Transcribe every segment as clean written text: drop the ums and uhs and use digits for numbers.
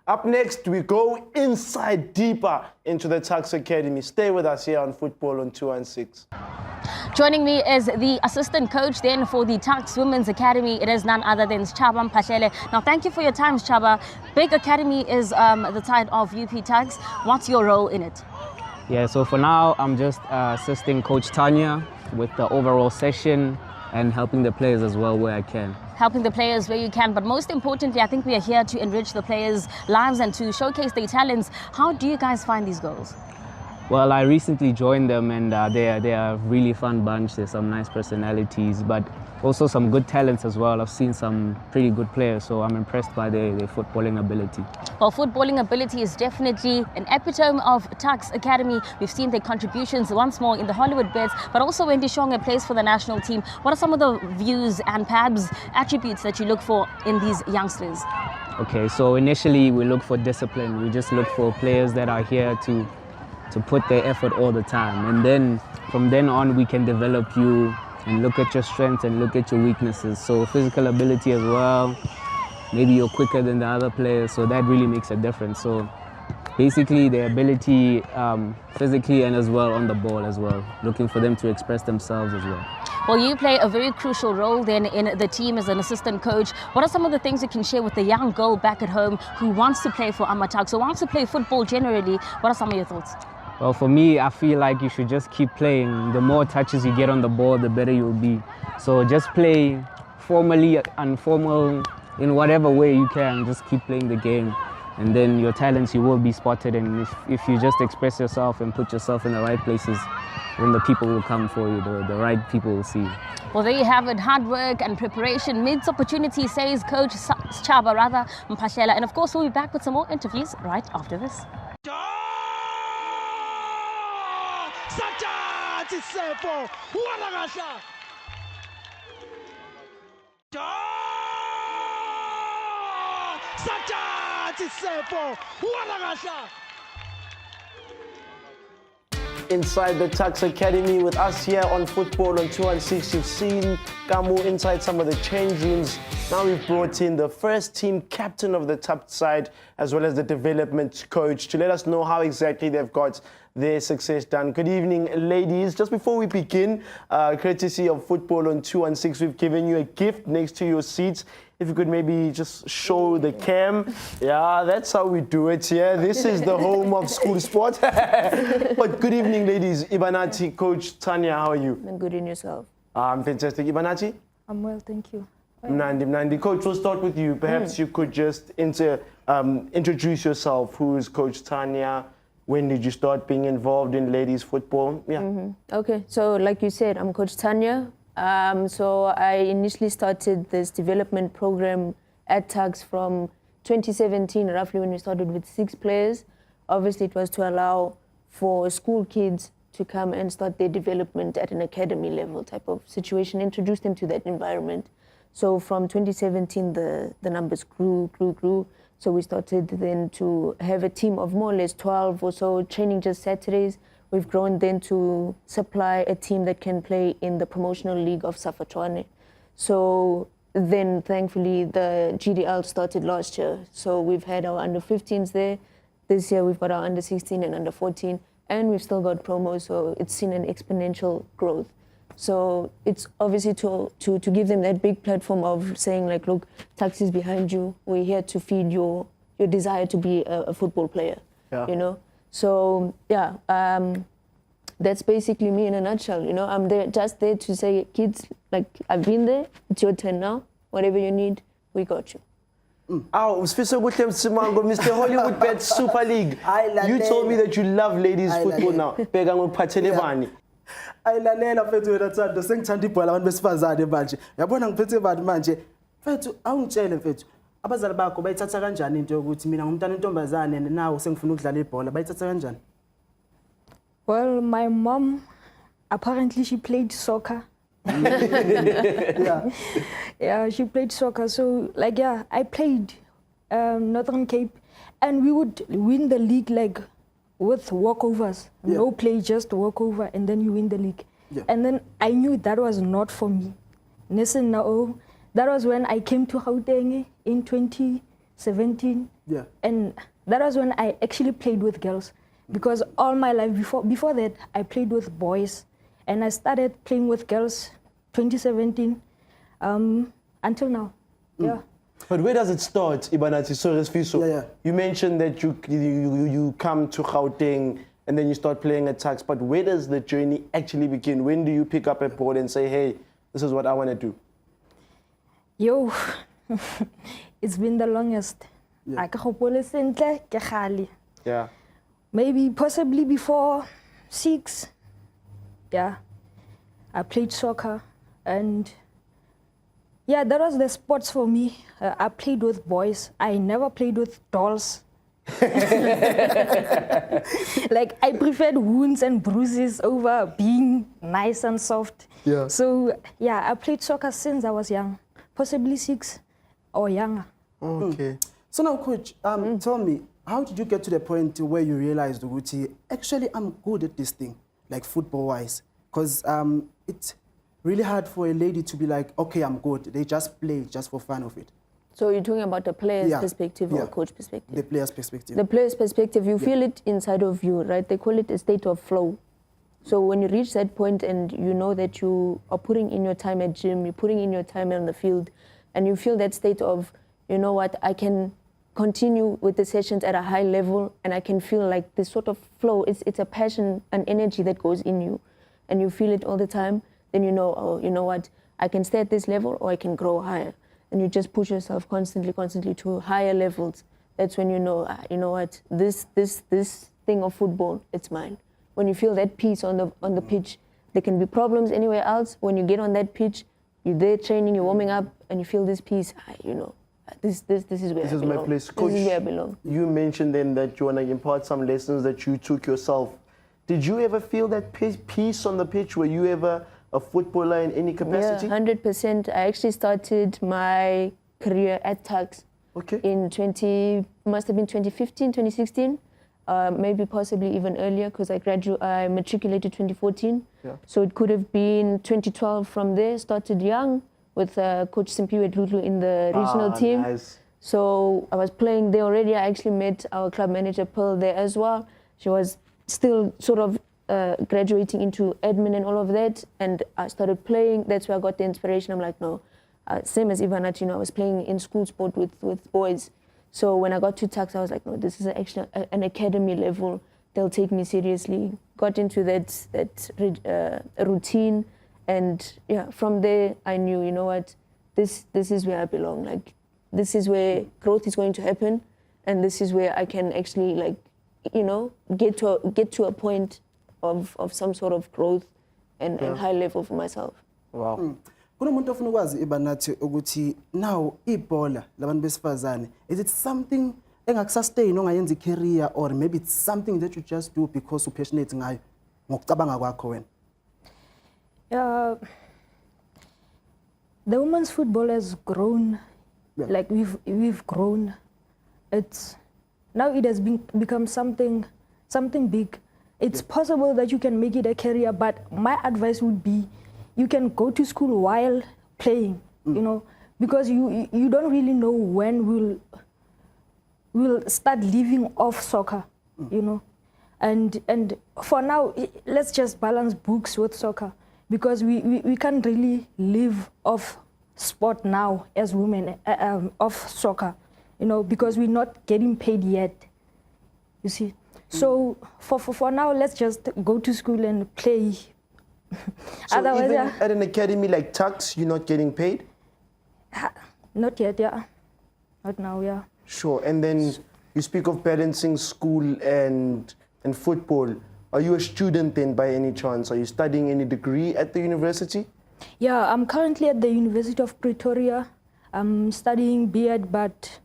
Up next, we go inside deeper into the Tuks Academy. Stay with us here on Football on 216. Joining me is the assistant coach then for the Tuks Women's Academy. It is none other than Chaba Mphahlele. Now, thank you for your time, Chaba. Big Academy is the side of UP Tuks. What's your role in it? Yeah, so for now, I'm just assisting Coach Tania with the overall session and helping the players as well where I can. Helping the players where you can, but most importantly, I think we are here to enrich the players' lives and to showcase their talents. How do you guys find these goals? Well, I recently joined them and they are a really fun bunch. There's some nice personalities, but also some good talents as well. I've seen some pretty good players, so I'm impressed by their footballing ability. Well, footballing ability is definitely an epitome of Tuks Academy. We've seen their contributions once more in the Hollywood bids, but also when Dishonga plays for the national team. What are some of the views and perhaps attributes that you look for in these youngsters? Okay, so initially we look for discipline. We just look for players that are here to put their effort all the time. And then from then on, we can develop you and look at your strengths and look at your weaknesses. So physical ability as well. Maybe you're quicker than the other players, so that really makes a difference. So basically the ability physically and as well on the ball as well. Looking for them to express themselves as well. Well, you play a very crucial role then in the team as an assistant coach. What are some of the things you can share with the young girl back at home who wants to play for AmaTuks, or wants to play football generally? What are some of your thoughts? Well, for me, I feel like you should just keep playing. The more touches you get on the ball, the better you'll be. So just play formally, informal, in whatever way you can. Just keep playing the game. And then your talents, you will be spotted. And if you just express yourself and put yourself in the right places, then the people will come for you. The right people will see you. Well, there you have it. Hard work and preparation meets opportunity, says Coach Chaba Mphahlele. And of course, we'll be back with some more interviews right after this. Inside the Tuks Academy with us here on Football on 216. You've seen Kamu inside some of the change rooms. Now we've brought in the first team captain of the Tuks side as well as the development coach to let us know how exactly they've got their success done. Good evening, ladies. Just before we begin, courtesy of Football on 216, we've given you a gift next to your seats. If you could maybe just show the cam. Yeah, that's how we do it here. This is the home of school sport. But good evening, ladies. Ibanathi, Coach Tania, how are you? I'm good, in yourself. I'm fantastic. Ibanathi? I'm well, thank you. Mnandi. Coach, we'll start with you. Perhaps you could just introduce yourself. Who is Coach Tania? When did you start being involved in ladies football? Yeah. Okay, so like you said, I'm Coach Tania. So I initially started this development program at Tuks from 2017, roughly, when we started with 6 players. Obviously, it was to allow for school kids to come and start their development at an academy level type of situation, introduce them to that environment. So from 2017, the numbers grew. So we started then to have a team of more or less 12 or so, training just Saturdays. We've grown then to supply a team that can play in the promotional league of Safatwane. So then thankfully the GDL started last year. So we've had our under 15s there. This year we've got our under 16 and under 14, and we've still got promos. So it's seen an exponential growth. So it's obviously to give them that big platform of saying like, look, Tuks is behind you. We're here to feed your desire to be a football player, you know? So yeah, that's basically me in a nutshell. You know, I'm just there to say, kids, like, I've been there. It's your turn now. Whatever you need, we got you. Mr. Hollywood Bet Super League. You told me that you love ladies football now. Ayilalela mfethu wena Thando, sengithanda ibhola abantu besifazane manje. Yabona ngiphethe bani manje? Mfethu awungitshele mfethu. Abazali bakho bayithatha kanjani into yokuthi mina ngumntana intombazane nawe sengifuna ukudlala ibhola? Bayithatha kanjani? Well, my mom, apparently she played soccer. Yeah, she played soccer. So, like, yeah, I played Northern Cape, and we would win the league, like, with walkovers. No play, just walkover, and then you win the league. And then I knew that was not for me. Listen now, that was when I came to Gauteng in 2017. Yeah. And that was when I actually played with girls. Because all my life before that, I played with boys. And I started playing with girls 2017 until now. Yeah. But where does it start, Ibanathi? Sorry, Sfiso. Yeah. You mentioned that you come to Gauteng and then you start playing at Tuks. But where does the journey actually begin? When do you pick up a ball and say, hey, this is what I want to do? Yo, it's been the longest. Yeah. Maybe possibly before 6. Yeah. I played soccer and yeah, that was the sports for me. I played with boys. I never played with dolls. Like I preferred wounds and bruises over being nice and soft. Yeah. So yeah, I played soccer since I was young, possibly 6 or younger. Okay. So now, Coach, tell me, how did you get to the point where you realized, Uguti, actually I'm good at this thing, like football-wise? Because it's really hard for a lady to be like, okay, I'm good. They just play just for fun of it. So you're talking about the player's Yeah. perspective Yeah. or coach perspective? The player's perspective. The player's perspective, you feel it inside of you, right? They call it a state of flow. So when you reach that point and you know that you are putting in your time at gym, you're putting in your time on the field, and you feel that state of, you know what, I can continue with the sessions at a high level and I can feel like this sort of flow, it's a passion and energy that goes in you and you feel it all the time, then you know, oh, you know what, I can stay at this level or I can grow higher. And you just push yourself constantly to higher levels. That's when you know, you know what, this thing of football, it's mine. When you feel that peace on the pitch, there can be problems anywhere else. When you get on that pitch, you're there training, you're warming up, and you feel this peace. You know, this is where I belong. My place. This Coach, is where I belong. You mentioned then that you want to impart some lessons that you took yourself. Did you ever feel that peace on the pitch? Were you ever a footballer in any capacity? Yeah, 100%. I actually started my career at Tuks in must have been 2015, 2016. Maybe possibly even earlier because I matriculated 2014. Yeah. So it could have been 2012 from there. Started young with Coach Simpiwe Dlutlu in the regional team. Nice. So I was playing there already. I actually met our club manager Pearl there as well. She was still sort of graduating into admin and all of that. And I started playing. That's where I got the inspiration. I'm like, no, same as Ibanathi, you know, I was playing in school sport with boys. So when I got to Tuks, I was like, no, this is actually an academy level. They'll take me seriously. Got into that routine. And yeah, from there, I knew, you know what, this is where I belong. Like, this is where growth is going to happen. And this is where I can actually, like, you know, get to a point of some sort of growth and high level for myself. Wow. Kunomuntu ofuna ukwazi Ibanathi ukuthi now ibhola labantu besifazane, is it something engakusustain ongayenza career or maybe it's something that you just do because you're passionate ngayo ngokucabanga kwakho wena? The women's football has grown. Yeah. Like we've grown. Now it has become something big. It's possible that you can make it a career, but my advice would be you can go to school while playing, you know, because you don't really know when we'll start living off soccer, you know. And for now, let's just balance books with soccer because we can't really live off sport now as women, off soccer, you know, because we're not getting paid yet, you see. So for now, let's just go to school and play. So Otherwise, even yeah. at an academy like Tuks, you're not getting paid? Not yet, yeah. Not now, yeah. Sure. And then you speak of balancing school and football. Are you a student then by any chance? Are you studying any degree at the university? Yeah, I'm currently at the University of Pretoria. I'm studying B.Ed, but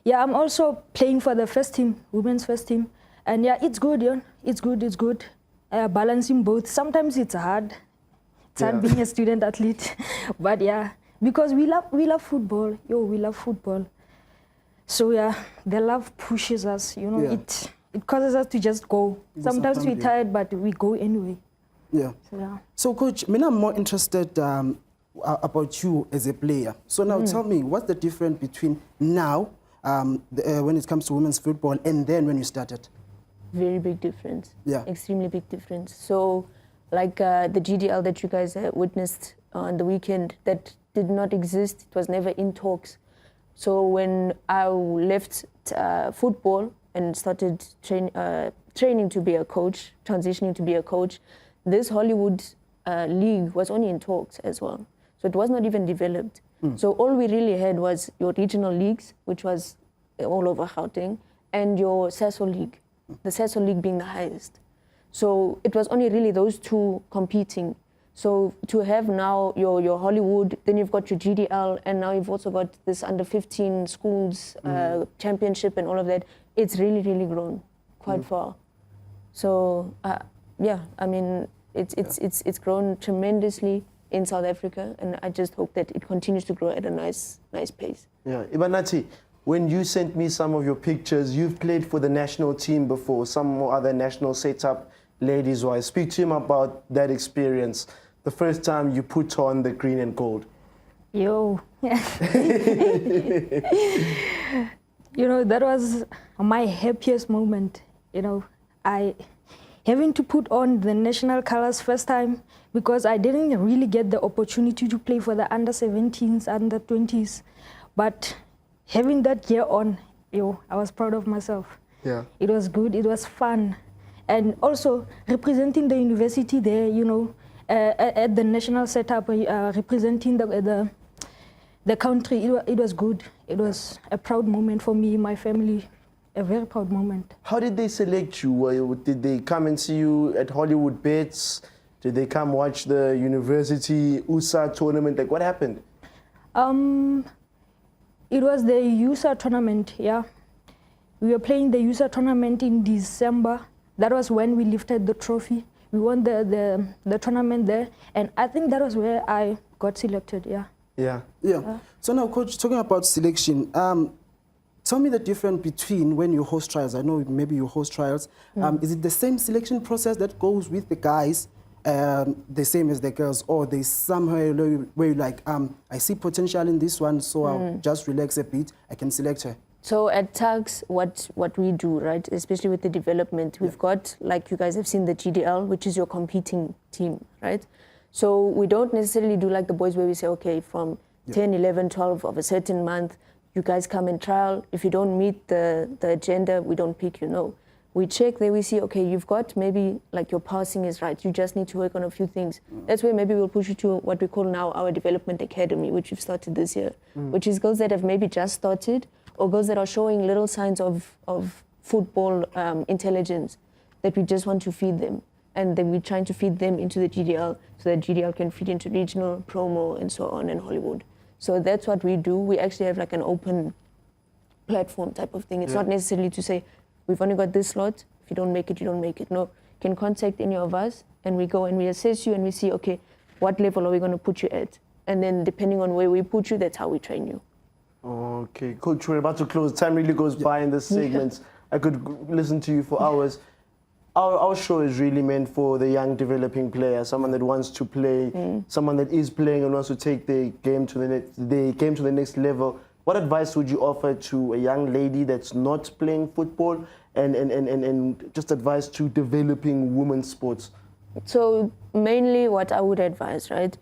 yeah, I'm also playing for the first team, women's first team. And yeah, it's good, yeah. It's good. Balancing both. Sometimes it's hard. It's hard being a student athlete. But yeah, because we love football. We love football. So yeah, the love pushes us, you know. Yeah. It causes us to just go. Sometimes we're tired, but we go anyway. Yeah. So, yeah. So Coach, I'm more interested about you as a player. So now tell me, what's the difference between now, when it comes to women's football, and then when you started? Very big difference. Yeah. Extremely big difference. So, like the GDL that you guys witnessed on the weekend, that did not exist. It was never in talks. So when I left football and started training to be a coach, transitioning to be a coach, this Hollywood league was only in talks as well. So it was not even developed. So all we really had was your regional leagues, which was all over Gauteng, and your SASO league, the SASO league being the highest. So it was only really those two competing. So to have now your Hollywood, then you've got your GDL, and now you've also got this under 15 schools championship and all of that. It's really, really grown quite far. So yeah, I mean, it's grown tremendously in South Africa, and I just hope that it continues to grow at a nice pace. Yeah, Ibanathi, when you sent me some of your pictures, you've played for the national team before, some other national setup ladies-wise. Speak to him about that experience, the first time you put on the green and gold. Yo. You know, that was my happiest moment. You know, having to put on the national colors first time, because I didn't really get the opportunity to play for the under 17s, under 20s. But having that gear on, I was proud of myself. Yeah. It was good, it was fun. And also representing the university there, you know, at the national setup, representing the country, it was good. It was a proud moment for me, my family, a very proud moment. How did they select you? Did they come and see you at Hollywood Bets? Did they come watch the university USA tournament? Like, what happened? It was the USA tournament, yeah. We were playing the USA tournament in December. That was when we lifted the trophy. We won the tournament there, and I think that was where I got selected, yeah. Yeah. So now, Coach, talking about selection, tell me the difference between when you host trials. I know maybe you host trials. Is it the same selection process that goes with the guys, the same as the girls, or there's somewhere where you're like, I see potential in this one, so I'll just relax a bit, I can select her? So at Tuks, what we do, right, especially with the development, we've got, like you guys have seen, the GDL, which is your competing team, right? So we don't necessarily do like the boys where we say, okay, from 10, 11, 12 of a certain month, you guys come and trial. If you don't meet the agenda, we don't pick you, no. We check there, we see, okay, you've got maybe like your passing is right. You just need to work on a few things. That's where maybe we'll push you to what we call now our development academy, which we've started this year, which is girls that have maybe just started, or girls that are showing little signs of football intelligence that we just want to feed them. And then we're trying to feed them into the GDL so that GDL can feed into regional, promo, and so on, and Hollywood. So that's what we do. We actually have like an open platform type of thing. It's not necessarily to say, we've only got this slot. If you don't make it, you don't make it. No, you can contact any of us, and we go and we assess you, and we see, okay, what level are we going to put you at? And then depending on where we put you, that's how we train you. Okay, Coach, we're about to close. Time really goes by in this segment. I could listen to you for hours. Our show is really meant for the young developing player, someone that wants to play, someone that is playing and wants to take the game to the next level. What advice would you offer to a young lady that's not playing football, and just advice to developing women's sports? So mainly what I would advise, right,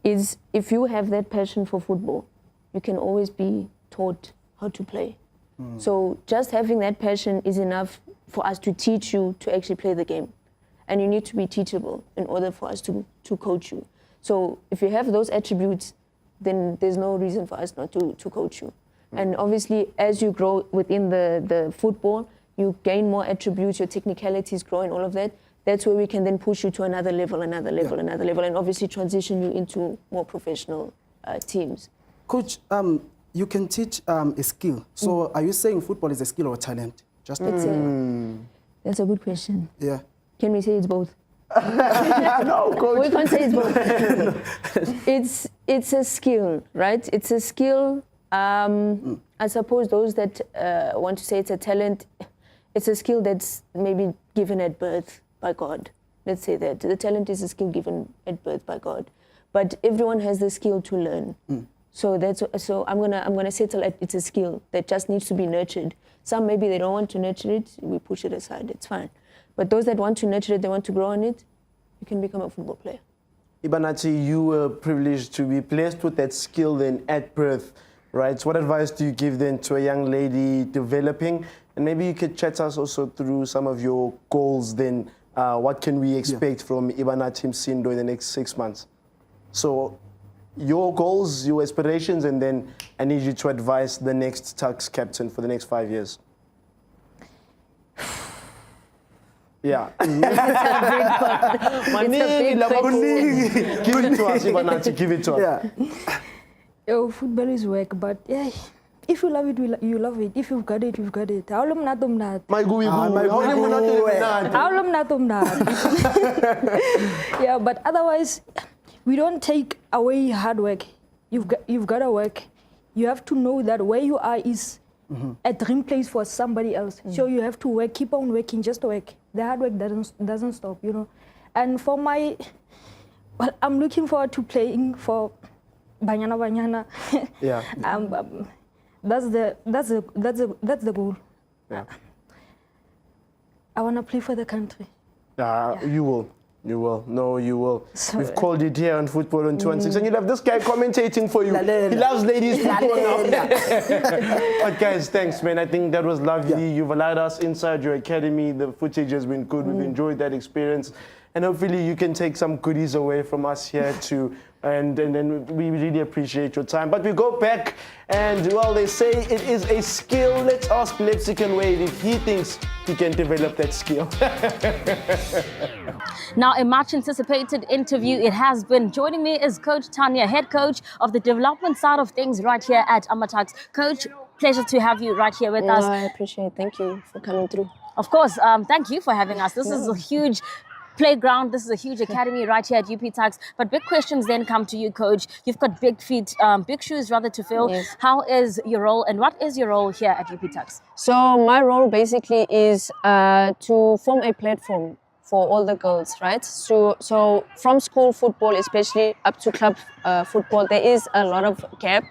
is if you have that passion for football, you can always be taught how to play. So just having that passion is enough for us to teach you to actually play the game. And you need to be teachable in order for us to coach you. So if you have those attributes, then there's no reason for us not to coach you. And obviously, as you grow within the football, you gain more attributes, your technicalities grow and all of that. That's where we can then push you to another level, and obviously transition you into more professional teams. Coach, you can teach a skill. So are you saying football is a skill or a talent? Just That's a good question. Yeah. Can we say it's both? No, Coach. We can't say it's both. It's a skill, right? It's a skill. I suppose those that want to say it's a talent, it's a skill that's maybe given at birth by God. Let's say that. The talent is a skill given at birth by God. but everyone has the skill to learn. So I'm gonna settle at it's a skill that just needs to be nurtured. Some maybe they don't want to nurture it, we push it aside, it's fine. But those that want to nurture it, they want to grow on it, you can become a football player. Ibanathi, you were privileged to be blessed with that skill then at birth, right? So what advice do you give then to a young lady developing? And maybe you could chat us also through some of your goals then. What can we expect from Ibanathi Msindo in the next 6 months? So your goals, your aspirations, and then I need you to advise the next Tuks captain for the next 5 years. Yeah. It's a big question. Give it to us, Ibanathi, give it to us. Yeah. Football is work, but yeah, if you love it, you love it. If you've got it, you've got it. Yeah, but otherwise, we don't take away hard work. You've got to work. You have to know that where you are is a dream place for somebody else. So you have to work, keep on working, just work. The hard work doesn't stop, you know. And for I'm looking forward to playing for Banyana. Yeah. That's the goal. Yeah. I want to play for the country. You will. You will. No, you will. So, We've called it here on Football on 216. And you'll have this guy commentating for you. He loves ladies football now. But guys, thanks, man. I think that was lovely. You've allowed us inside your academy. The footage has been good. We've enjoyed that experience. And hopefully you can take some goodies away from us here too. And then we really appreciate your time. But we go back and, well, they say it is a skill. Let's ask Lepsican Wade if he thinks he can develop that skill. Now, a much anticipated interview it has been. Joining me is Coach Tania, head coach of the development side of things right here at AmaTuks. Coach, pleasure to have you right here with us. I appreciate it. Thank you for coming through. Of course, thank you for having us. This is a huge playground. This is a huge academy right here at UP-Tuks. But big questions then come to you, Coach. You've got big feet, big shoes rather to fill. Yes. How is your role and what is your role here at UP-Tuks? So my role basically is to form a platform for all the girls, right? So from school football, especially up to club football, there is a lot of gap.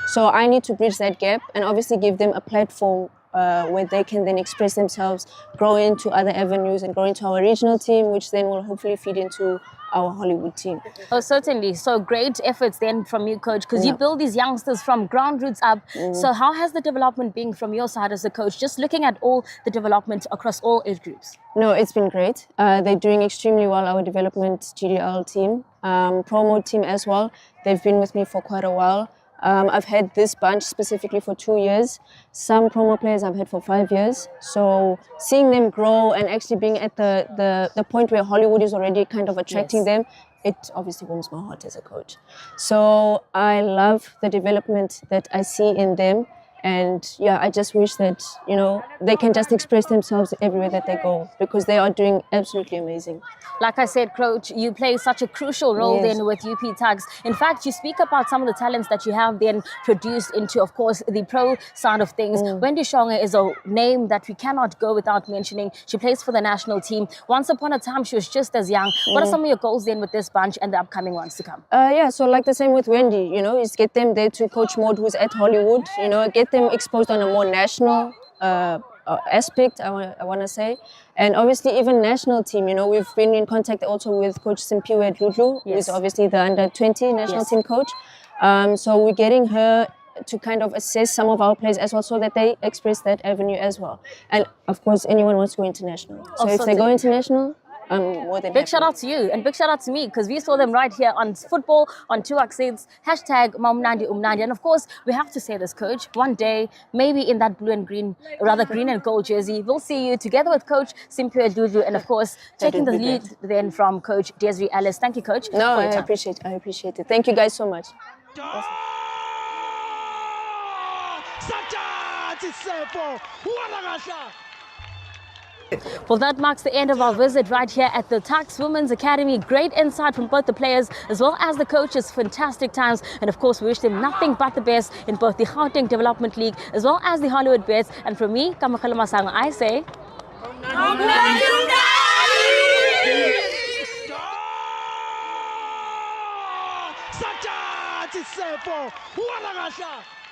So I need to bridge that gap and obviously give them a platform where they can then express themselves, grow into other avenues and grow into our regional team, which then will hopefully feed into our Hollywood team. Oh, certainly. So great efforts then from you, Coach, because you build these youngsters from ground roots up. So how has the development been from your side as a coach, just looking at all the development across all age groups? No, it's been great. They're doing extremely well, our development GDL team, promo team as well. They've been with me for quite a while. I've had this bunch specifically for 2 years. Some promo players I've had for 5 years. So seeing them grow and actually being at the point where Hollywood is already kind of attracting them, it obviously warms my heart as a coach. So I love the development that I see in them. And yeah, I just wish that, you know, they can just express themselves everywhere that they go because they are doing absolutely amazing. Like I said, Coach, you play such a crucial role then with UP-Tuks. In fact, you speak about some of the talents that you have then produced into, of course, the pro side of things. Wendy Shonga is a name that we cannot go without mentioning. She plays for the national team. Once upon a time, she was just as young. What are some of your goals then with this bunch and the upcoming ones to come? Yeah, so like the same with Wendy, you know, is get them there to Coach Maud, who's at Hollywood, you know, get them exposed on a more national aspect, I want to say. And obviously even national team, you know, we've been in contact also with Coach Simpiwe at Lulu, who is obviously the under-20 national team coach. So we're getting her to kind of assess some of our players as well so that they express that avenue as well. And of course, anyone wants to go international. So if they go international, I'm more than Big happy. shout out to you and big shout out to me because we saw them right here on football on 2X8, #Mamnandi Umnandi. And of course, we have to say this, Coach, one day, maybe in that blue and green, or rather green and gold jersey, we'll see you together with Coach Simpiwe Dudu and of course, taking the lead then from Coach Desiree Ellis. Thank you, Coach. No, I appreciate it. Thank you guys so much. Well, that marks the end of our visit right here at the Tuks Women's Academy. Great insight from both the players as well as the coaches. Fantastic times. And of course, we wish them nothing but the best in both the Gauteng Development League as well as the Hollywood Bets. And from me, Kamakala Masango, I say... Sachathi Sefo, walakahla.